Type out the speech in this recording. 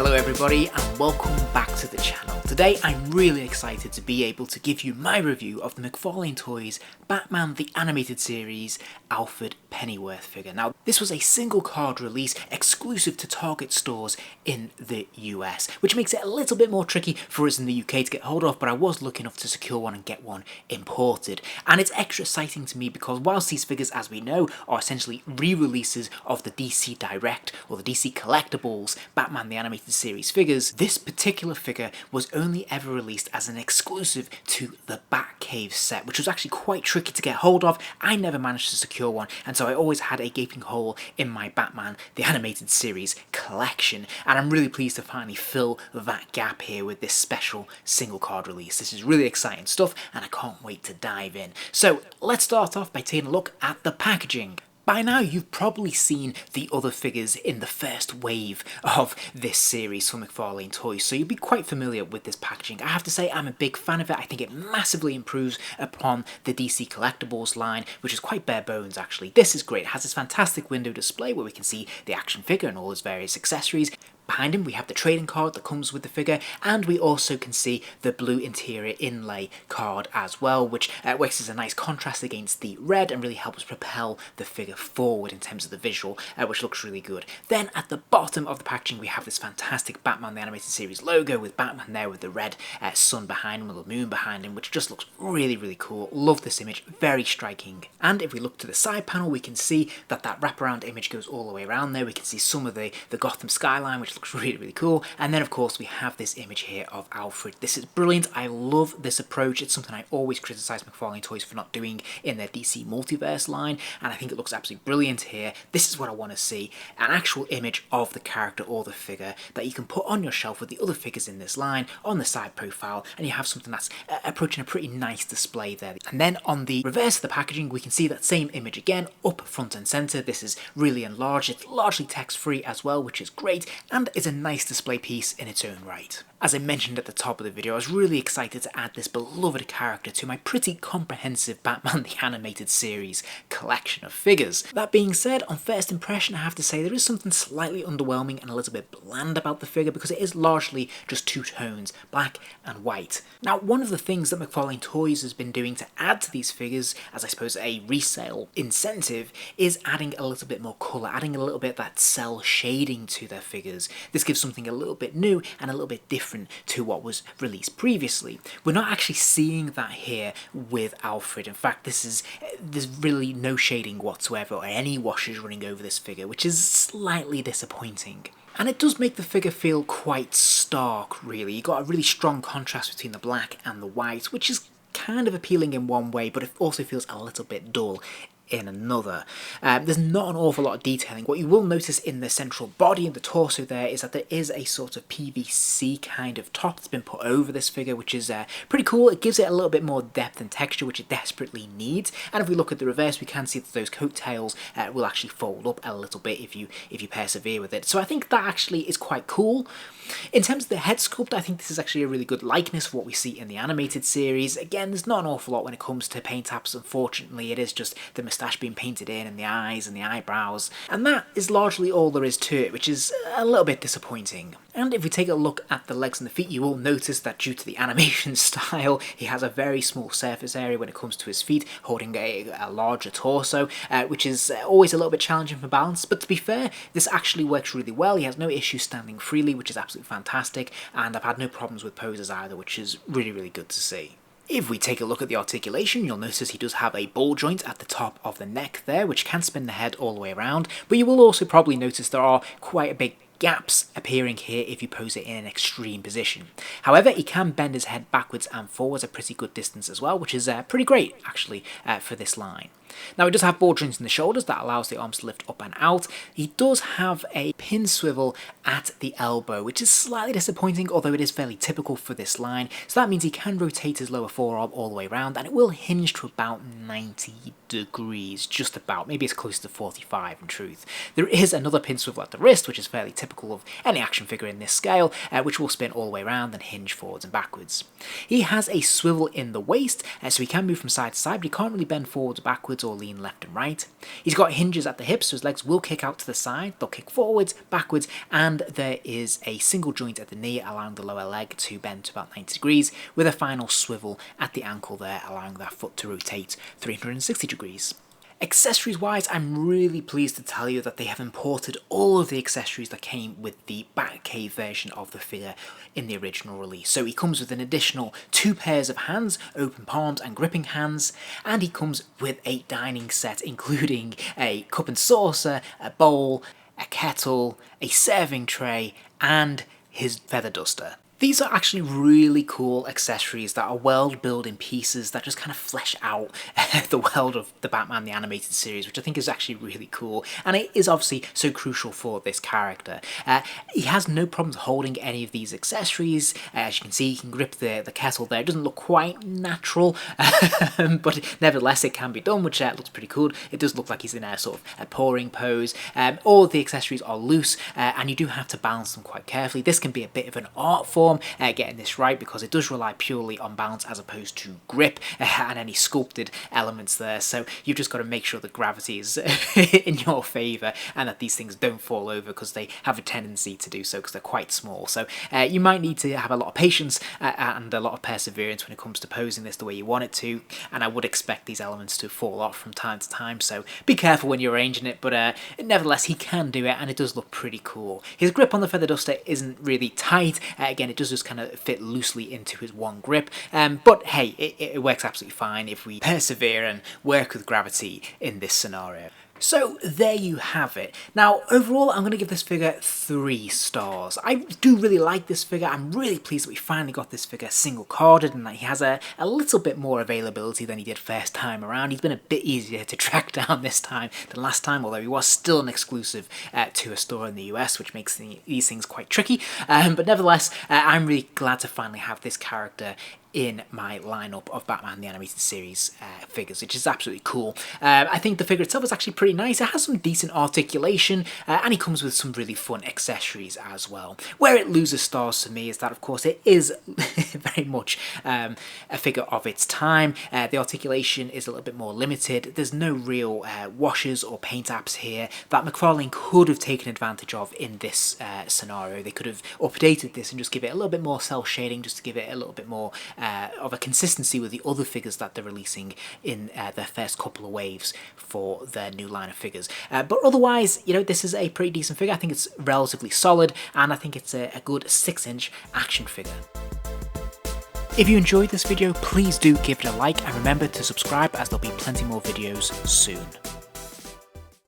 Hello everybody and welcome back to the channel. Today I'm really excited to be able to give you my review of the McFarlane Toys Batman the Animated Series Alfred Pennyworth figure. Now this was a single card release exclusive to Target stores in the US, which makes it a little bit more tricky for us in the UK to get hold of, but I was lucky enough to secure one and get one imported. And it's extra exciting to me because whilst these figures, as we know, are essentially re-releases of the DC Direct or the DC Collectibles Batman the Animated Series figures, this particular figure was only ever released as an exclusive to the Batcave set, which was actually quite tricky to get hold of. I never managed to secure one, and so I always had a gaping hole in my Batman the Animated Series collection, and I'm really pleased to finally fill that gap here with this special single card release. This is really exciting stuff and I can't wait to dive in. So let's start off by taking a look at the packaging. By now you've probably seen the other figures in the first wave of this series from McFarlane Toys, so you'll be quite familiar with this packaging. I have to say I'm a big fan of it. I think it massively improves upon the DC Collectibles line, which is quite bare bones actually. This is great. It has this fantastic window display where we can see the action figure and all its various accessories. Behind him we have the trading card that comes with the figure, and we also can see the blue interior inlay card as well, which works as a nice contrast against the red and really helps propel the figure forward in terms of the visual, which looks really good. Then at the bottom of the packaging we have this fantastic Batman the Animated Series logo with Batman there with the red sun behind him, with the moon behind him, which just looks really cool. Love this image, very striking. And if we look to the side panel we can see that wraparound image goes all the way around there. We can see some of the Gotham skyline, which looks really cool. And then of course we have this image here of Alfred. This is brilliant. I love this approach. It's something I always criticize McFarlane Toys for not doing in their DC Multiverse line, and I think it looks absolutely brilliant here. This is what I want to see, an actual image of the character or the figure that you can put on your shelf with the other figures in this line on the side profile, and you have something that's approaching a pretty nice display there. And then on the reverse of the packaging we can see that same image again up front and center. This is really enlarged. It's largely text free as well, which is great, and it's a nice display piece in its own right. As I mentioned at the top of the video, I was really excited to add this beloved character to my pretty comprehensive Batman the Animated Series collection of figures. That being said, on first impression I have to say there is something slightly underwhelming and a little bit bland about the figure because it is largely just two tones, black and white. Now one of the things that McFarlane Toys has been doing to add to these figures, as I suppose a resale incentive, is adding a little bit more colour, adding a little bit of that cell shading to their figures. This gives something a little bit new and a little bit different to what was released previously. We're not actually seeing that here with Alfred. In fact, there's really no shading whatsoever or any washes running over this figure, which is slightly disappointing. And it does make the figure feel quite stark, really. You've got a really strong contrast between the black and the white, which is kind of appealing in one way, but it also feels a little bit dull in another. There's not an awful lot of detailing. What you will notice in the central body and the torso there is that there is a sort of PVC kind of top that's been put over this figure, which is pretty cool. It gives it a little bit more depth and texture, which it desperately needs. And if we look at the reverse, we can see that those coattails will actually fold up a little bit if you persevere with it. So I think that actually is quite cool. In terms of the head sculpt, I think this is actually a really good likeness of what we see in the animated series. Again, there's not an awful lot when it comes to paint apps. Unfortunately, it is just the moustache being painted in and the eyes and the eyebrows, and that is largely all there is to it, which is a little bit disappointing. And if we take a look at the legs and the feet, you will notice that due to the animation style, he has a very small surface area when it comes to his feet, holding a larger torso, which is always a little bit challenging for balance. But to be fair, this actually works really well. He has no issue standing freely, which is absolutely fantastic, and I've had no problems with poses either, which is really good to see. If we take a look at the articulation, you'll notice he does have a ball joint at the top of the neck there, which can spin the head all the way around, but you will also probably notice there are quite a big gaps appearing here if you pose it in an extreme position. However, he can bend his head backwards and forwards a pretty good distance as well, which is pretty great actually for this line. Now he does have ball joints in the shoulders that allows the arms to lift up and out. He does have a pin swivel at the elbow, which is slightly disappointing, although it is fairly typical for this line. So that means he can rotate his lower forearm all the way around, and it will hinge to about 90 degrees, just about. Maybe it's close to 45 in truth. There is another pin swivel at the wrist, which is fairly typical of any action figure in this scale, which will spin all the way around and hinge forwards and backwards. He has a swivel in the waist, so he can move from side to side, but he can't really bend forwards or backwards backwards or lean left and right. He's got hinges at the hips, so his legs will kick out to the side, they'll kick forwards, backwards, and there is a single joint at the knee allowing the lower leg to bend to about 90 degrees, with a final swivel at the ankle there allowing that foot to rotate 360 degrees. Accessories wise, I'm really pleased to tell you that they have imported all of the accessories that came with the Batcave version of the figure in the original release. So he comes with an additional 2 pairs of hands, open palms and gripping hands, and he comes with a dining set including a cup and saucer, a bowl, a kettle, a serving tray, and his feather duster. These are actually really cool accessories that are world building pieces that just kind of flesh out the world of the Batman the Animated Series, which I think is actually really cool, and it is obviously so crucial for this character. He has no problems holding any of these accessories. As you can see, he can grip the kettle there. It doesn't look quite natural, but nevertheless it can be done, which looks pretty cool. It does look like he's in a sort of a pouring pose. All of the accessories are loose, and you do have to balance them quite carefully. This can be a bit of an art form, getting this right, because it does rely purely on balance as opposed to grip and any sculpted elements there, so you've just got to make sure that gravity is in your favour and that these things don't fall over, because they have a tendency to do so because they're quite small. So you might need to have a lot of patience and a lot of perseverance when it comes to posing this the way you want it to, and I would expect these elements to fall off from time to time, so be careful when you're arranging it, but nevertheless he can do it and it does look pretty cool. His grip on the feather duster isn't really tight, again it does just kind of fit loosely into his one grip, but hey, it works absolutely fine if we persevere and work with gravity in this scenario. So there you have it. Now overall I'm going to give this figure 3 stars. I do really like this figure. I'm really pleased that we finally got this figure single carded and that he has a little bit more availability than he did first time around. He's been a bit easier to track down this time than last time, although he was still an exclusive to a store in the US, which makes these things quite tricky. But nevertheless, I'm really glad to finally have this character in my lineup of Batman the Animated Series figures, which is absolutely cool. I think the figure itself is actually pretty nice. It has some decent articulation, and he comes with some really fun accessories as well. Where it loses stars to me is that, of course, it is very much a figure of its time. The articulation is a little bit more limited. There's no real washes or paint apps here that McFarlane could have taken advantage of in this scenario. They could have updated this and just give it a little bit more cell shading, just to give it a little bit more of a consistency with the other figures that they're releasing in their first couple of waves for their new line of figures. But otherwise, you know, this is a pretty decent figure. I think it's relatively solid, and I think it's a good 6-inch action figure. If you enjoyed this video, please do give it a like, and remember to subscribe, as there'll be plenty more videos soon.